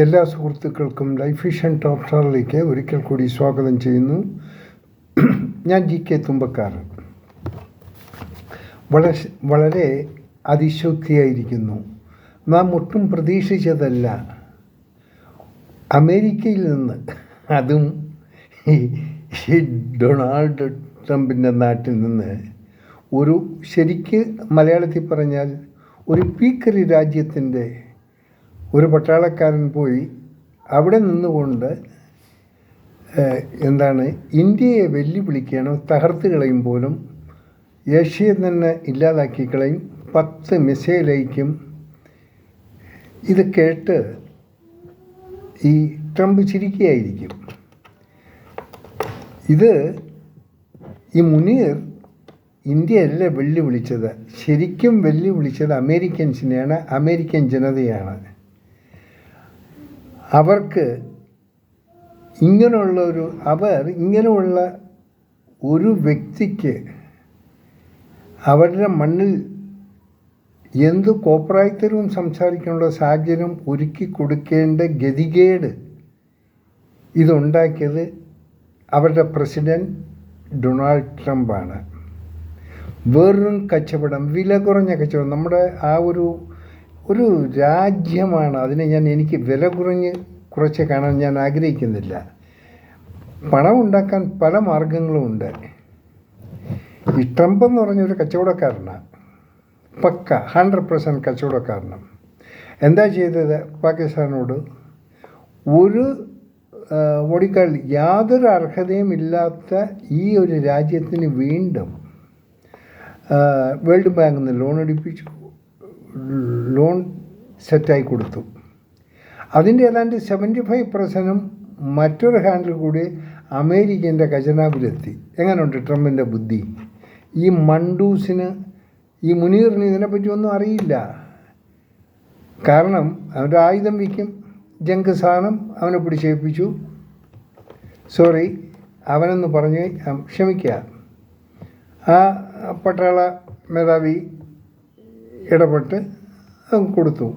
എല്ലാ സുഹൃത്തുക്കൾക്കും life vision top സ്റ്റാറിലേക്ക് ഒരിക്കൽ കൂടി സ്വാഗതം ചെയ്യുന്നു. ഞാൻ GK തുമ്പക്കാരൻ. വളരെ അതിശോക്തിയായിരിക്കുന്നു. നാം ഒട്ടും പ്രതീക്ഷിച്ചതല്ല. അമേരിക്കയിൽ നിന്ന്, അതും ഈ ഡൊണാൾഡ് ട്രംപിൻ്റെ നാട്ടിൽ നിന്ന്, ഒരു ശരിക്ക് മലയാളത്തിൽ പറഞ്ഞാൽ ഒരു പീക്കറി രാജ്യത്തിൻ്റെ ഒരു പട്ടാളക്കാരൻ പോയി അവിടെ നിന്നുകൊണ്ട് ഇന്ത്യയെ വെല്ലുവിളിക്കുകയാണ്. തകർത്ത് കളയും പോലും, ഏഷ്യയെ തന്നെ ഇല്ലാതാക്കി കളയും, 10 മിസൈൽ അയക്കും. ഇത് കേട്ട് ഈ ട്രംപ് ചിരിക്കുകയായിരിക്കും. ഈ മുനീർ ഇന്ത്യയല്ല വെല്ലുവിളിച്ചത്, ശരിക്കും വെല്ലുവിളിച്ചത് അമേരിക്കൻസിനെയാണ്, അമേരിക്കൻ ജനതയാണ്. അവർക്ക് ഇങ്ങനെയുള്ള ഒരു വ്യക്തിക്ക് അവരുടെ മണ്ണിൽ എന്ത് കോപ്രായത്തരവും സംസാരിക്കാനുള്ള സാഹചര്യം ഒരുക്കി കൊടുക്കേണ്ട ഗതികേട് ഇതുണ്ടാക്കിയത് അവരുടെ പ്രസിഡൻറ്റ് ഡൊണാൾഡ് ട്രംപാണ്. വെറും കച്ചവടം, വില കുറഞ്ഞ കച്ചവടം. നമ്മുടെ ഒരു രാജ്യമാണ്. അതിനെ എനിക്ക് വില കുറച്ച് കാണാൻ ഞാൻ ആഗ്രഹിക്കുന്നില്ല. പണം ഉണ്ടാക്കാൻ പല മാർഗങ്ങളുമുണ്ട്. ഈ ട്രംപ് എന്ന് പറഞ്ഞൊരു കച്ചവടക്കാരനാണ്, പക്ക 100% കച്ചവടക്കാരനാണ്. എന്താ ചെയ്തത്? പാകിസ്ഥാനോട് യാതൊരു അർഹതയും ഇല്ലാത്ത ഈ ഒരു രാജ്യത്തിന് വീണ്ടും വേൾഡ് ബാങ്കിൽ നിന്ന് ലോൺ എടുപ്പിച്ചു, ലോൺ സെറ്റായി കൊടുത്തു. അതിൻ്റെ ഏതാണ്ട് 75% മറ്റൊരു ഹാൻഡിൽ കൂടി അമേരിക്കൻ്റെ ഖജനാവിലെത്തി. എങ്ങനെയുണ്ട് ട്രംപിൻ്റെ ബുദ്ധി? ഈ മണ്ടൂസിന്, ഈ മുനീറിന് ഇതിനെപ്പറ്റി ഒന്നും അറിയില്ല. കാരണം അവൻ്റെ ആയുധം വിൽക്കും, ജങ്ക് സാധനം അവനെ പിടിച്ചേൽപ്പിച്ചു. സോറി, അവനെന്ന് പറഞ്ഞ് ക്ഷമിക്കുക. ആ പട്ടാള മേധാവി ഇടപെട്ട് കൊടുത്തു.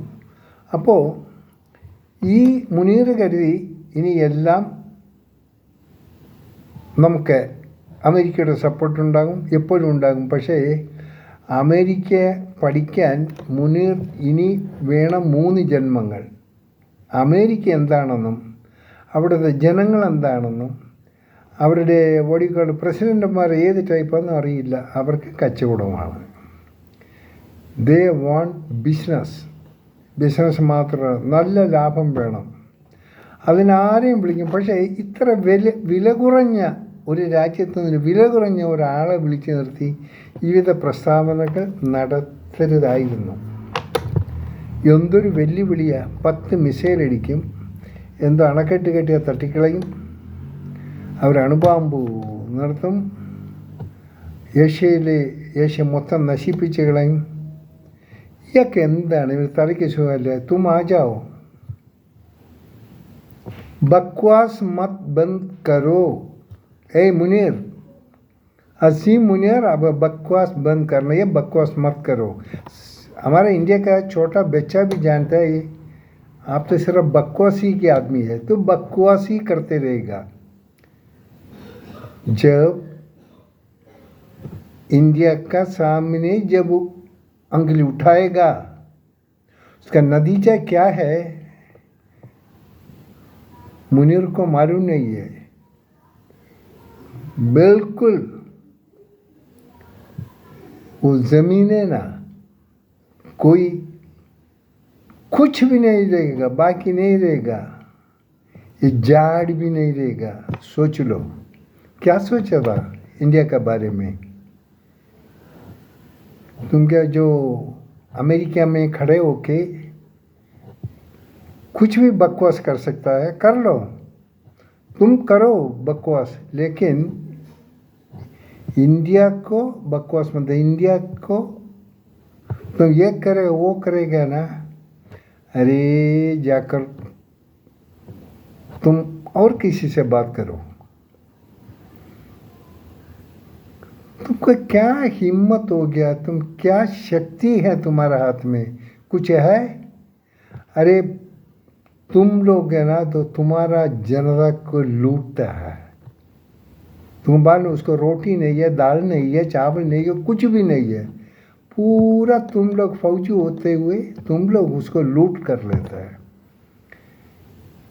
അപ്പോൾ ഈ മുനീർ കരുതി ഇനി എല്ലാം നമുക്ക് അമേരിക്കയുടെ സപ്പോർട്ടുണ്ടാകും, എപ്പോഴും ഉണ്ടാകും. പക്ഷേ അമേരിക്ക പഠിക്കാൻ മുനീർ ഇനി വേണം 3 ജന്മങ്ങൾ. അമേരിക്ക എന്താണെന്നും അവിടുത്തെ ജനങ്ങൾ എന്താണെന്നും അവരുടെ പ്രസിഡൻ്റുമാർ ഏത് ടൈപ്പാണെന്നും അറിയില്ല. അവർക്ക് കച്ചവടമാണ്. ദേ വാണ്ട് ബിസിനസ് മാത്രമാണ്. നല്ല ലാഭം വേണം, അതിനാരെയും വിളിക്കും. പക്ഷേ ഇത്ര വില കുറഞ്ഞ ഒരു രാജ്യത്ത് നിന്ന് വില കുറഞ്ഞ ഒരാളെ വിളിച്ചു നിർത്തി വിവിധ പ്രസ്താവനകൾ നടത്തരുതായിരുന്നു. എന്തൊരു വെല്ലുവിളിയാണ്! 10 മിസൈൽ അടിക്കും, എന്തോ അണക്കെട്ട് കെട്ടിയാൽ തട്ടിക്കളയും, അവർ അണുബാമ്പ് നടത്തും, ഏഷ്യ മൊത്തം നശിപ്പിച്ച് കളയും. ഇതൊക്കെ എന്താണ്? ഇവർ തലയ്ക്ക് സുഖമല്ലേ? തും ആ ജാओ, ബക്വാസ് മത് ബന്ദ് കരോ. मुनीर, असीम मुनीर, अब बकवास बंद करना, ये बकवास मत करो. हमारा इंडिया का छोटा बच्चा भी जानता है आप तो सिर्फ बकवासी के आदमी है, तो बकवासी करते रहेगा. जब इंडिया का सामने जब अंगली उठाएगा, उसका नतीजा क्या है मुनीर को मालूम नहीं है. बिल्कुल वो ज़मीन है ना, कोई कुछ भी नहीं रहेगा, बाकी नहीं रहेगा, ये झाड़ भी नहीं रहेगा. सोच लो, क्या सोचा था इंडिया के बारे में? तुम क्या जो अमेरिका में खड़े होके कुछ भी बकवास कर सकता है, कर लो, तुम करो बकवास, लेकिन इंडिया को बकवास मत. इंडिया को तुम ये करे वो करेगा ना, अरे जाकर तुम और किसी से बात करो. तुमको क्या हिम्मत हो गया? तुम क्या शक्ति है तुम्हारे हाथ में? कुछ है? अरे तुम लोग है ना तो तुम्हारा जनता को लूटता है. तुम मानो उसको रोटी नहीं है, दाल नहीं है, चावल नहीं है, कुछ भी नहीं है. पूरा तुम लोग फौजी होते हुए तुम लोग उसको लूट कर लेता है.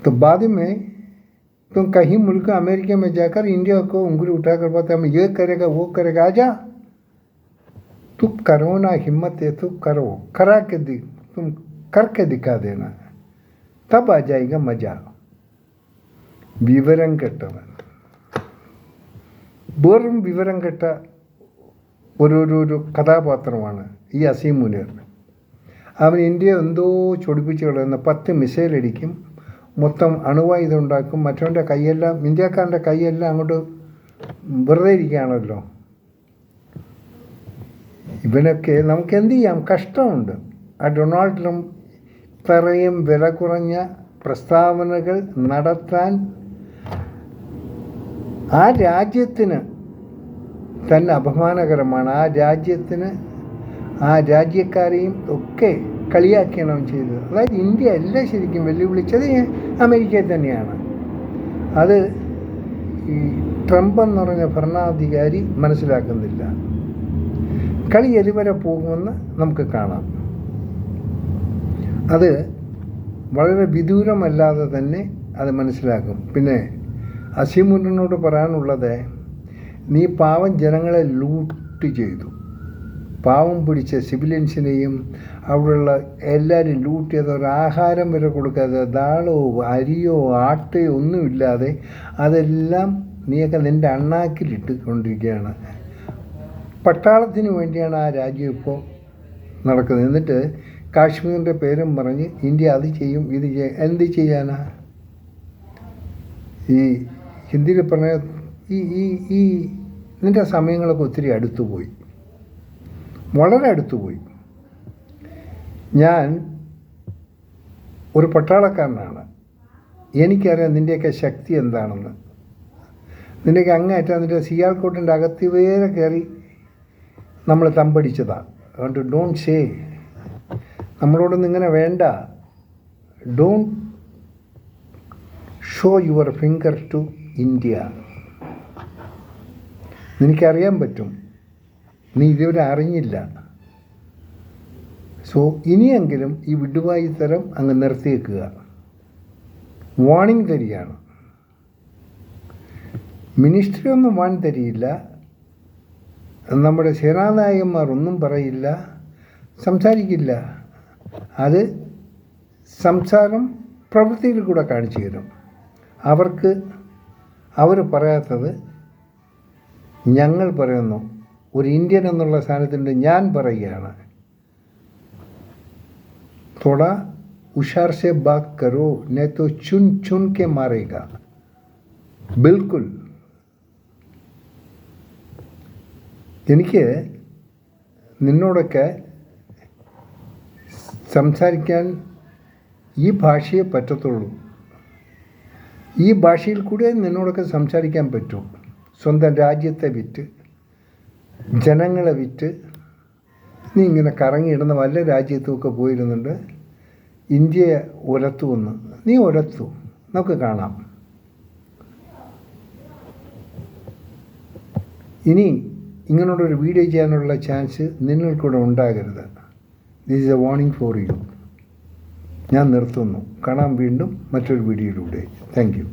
तो बाद में तुम कहीं मुल्क अमेरिका में जाकर इंडिया को उंगली उठाकर बोलते हम ये करेगा वो करेगा. आजा, तुम करो ना, हिम्मत है तो करो, तुम करके दिखा देना, तब आ जाएगा मजा. വിവരം കെട്ടവൻ, വെറും വിവരം കെട്ട ഒരു കഥാപാത്രമാണ് ഈ അസീം മുനീർ. അവൻ ഇന്ത്യയെ എന്തോ ചൊടിപ്പിച്ച് കളയുന്ന 10 മിസൈലടിക്കും, മൊത്തം അണുവായുധം ഉണ്ടാക്കും. മറ്റവൻ്റെ കൈയെല്ലാം, ഇന്ത്യക്കാരൻ്റെ കൈയെല്ലാം അങ്ങോട്ട് വെറുതെ ഇരിക്കുകയാണല്ലോ. ഇവനൊക്കെ നമുക്ക് എന്ത് ചെയ്യാം? കഷ്ടമുണ്ട്. ആ ഡൊണാൾഡ് ട്രംപ് ഇത്രയും വില കുറഞ്ഞ പ്രസ്താവനകൾ നടത്താൻ ആ രാജ്യത്തിന് തന്നെ അപമാനകരമാണ്. ആ രാജ്യത്തിന്, ആ രാജ്യക്കാരെയും ഒക്കെ കളിയാക്കിയാണ് അവൻ ചെയ്തത്. അതായത് ഇന്ത്യ അല്ല ശരിക്കും വെല്ലുവിളിച്ചത്, അമേരിക്കയെ തന്നെയാണ്. അത് ഈ ട്രംപ് എന്ന് പറഞ്ഞ ഭരണാധികാരി മനസ്സിലാക്കുന്നില്ല. കളി എതുവരെ പോകുമെന്ന് നമുക്ക് കാണാം. അത് വളരെ വിദൂരമല്ലാതെ തന്നെ അത് മനസ്സിലാക്കും. പിന്നെ അസീം മുനീറിനോട് പറയാനുള്ളത്, നീ പാവം ജനങ്ങളെ ലൂട്ട് ചെയ്തു. പാവം പിടിച്ച സിവിലിയൻസിനെയും അവിടെയുള്ള എല്ലാവരും ലൂട്ട് ചെയ്ത, ഒരു ആഹാരം വരെ കൊടുക്കാതെ, ദാളോ അരിയോ ആട്ടയോ ഒന്നുമില്ലാതെ അതെല്ലാം നീയൊക്കെ നിൻ്റെ അണ്ണാക്കിലിട്ട് കൊണ്ടിരിക്കുകയാണ്. പട്ടാളത്തിന് വേണ്ടിയാണ് ആ രാജ്യം ഇപ്പോൾ നടക്കുന്നത്. എന്നിട്ട് കാശ്മീരിൻ്റെ പേരും പറഞ്ഞ് ഇന്ത്യ അത് ചെയ്യും ഇത് ചെയ്യും. എന്ത് ചെയ്യാനാ? ഈ ഹിന്ദിയിൽ പറഞ്ഞ ഈ ഈ ഈ നിൻ്റെ സമയങ്ങളൊക്കെ ഒത്തിരി അടുത്തുപോയി, വളരെ അടുത്തുപോയി. ഞാൻ ഒരു പട്ടാളക്കാരനാണ്. എനിക്കറിയാം നിൻ്റെയൊക്കെ ശക്തി എന്താണെന്ന്. നിൻ്റെയൊക്കെ അങ്ങേയറ്റം നിൻ്റെ സിയാൽക്കോട്ടിൻ്റെ അകത്ത് വേറെ കയറി നമ്മൾ തമ്പടിച്ചതാണ്. അതുകൊണ്ട് ഡോണ്ട് സേ, നമ്മളോടൊന്നും ഇങ്ങനെ വേണ്ട. Don't show your finger to India. നിനക്കറിയാൻ പറ്റും, നീ ഇതുവരെ അറിഞ്ഞില്ല. സോ ഇനിയെങ്കിലും ഈ വിടുവായി തരം അങ്ങ് നിർത്തിയേക്കുക. വാണിംഗ് തരികയാണ്. മിനിസ്ട്രി ഒന്നും വാൺ തരിയില്ല, നമ്മുടെ സേനാനായകന്മാർ ഒന്നും പറയില്ല, സംസാരിക്കില്ല. അത് സംസാരം പ്രവൃത്തിയിൽ കൂടെ കാണിച്ചു തരും. അവർ പറയാത്തത് ഞങ്ങൾ പറയുന്നു. ഒരു ഇന്ത്യൻ എന്നുള്ള സ്ഥാനത്തുണ്ട്, ഞാൻ പറയുകയാണ്. थोड़ा हुशार से बात करो, नहीं तो चुन चुन के मारेगा. बिल्कुल. എനിക്ക് നിന്നോടൊക്കെ സംസാരിക്കാൻ ഈ ഭാഷയെ പറ്റത്തുള്ളൂ. ഈ ഭാഷയിൽ കൂടെ നിന്നോടൊക്കെ സംസാരിക്കാൻ പറ്റും. സ്വന്തം രാജ്യത്തെ വിറ്റ്, ജനങ്ങളെ വിറ്റ് നീ ഇങ്ങനെ കറങ്ങിയിടുന്ന വല്ല രാജ്യത്തുമൊക്കെ പോയിരുന്നുണ്ട്. ഇന്ത്യയെ ഉരത്തുമെന്ന് നീ ഉരത്തു, നമുക്ക് കാണാം. ഇനി ഇങ്ങനെയുള്ളൊരു വീഡിയോ ചെയ്യാനുള്ള ചാൻസ് നിങ്ങൾക്കൂടെ ഉണ്ടാകരുത്. This is A warning for you. ഞാൻ നിർത്തുന്നു. കാണാം വീണ്ടും മറ്റൊരു വീഡിയോയിലൂടെ. Thank you.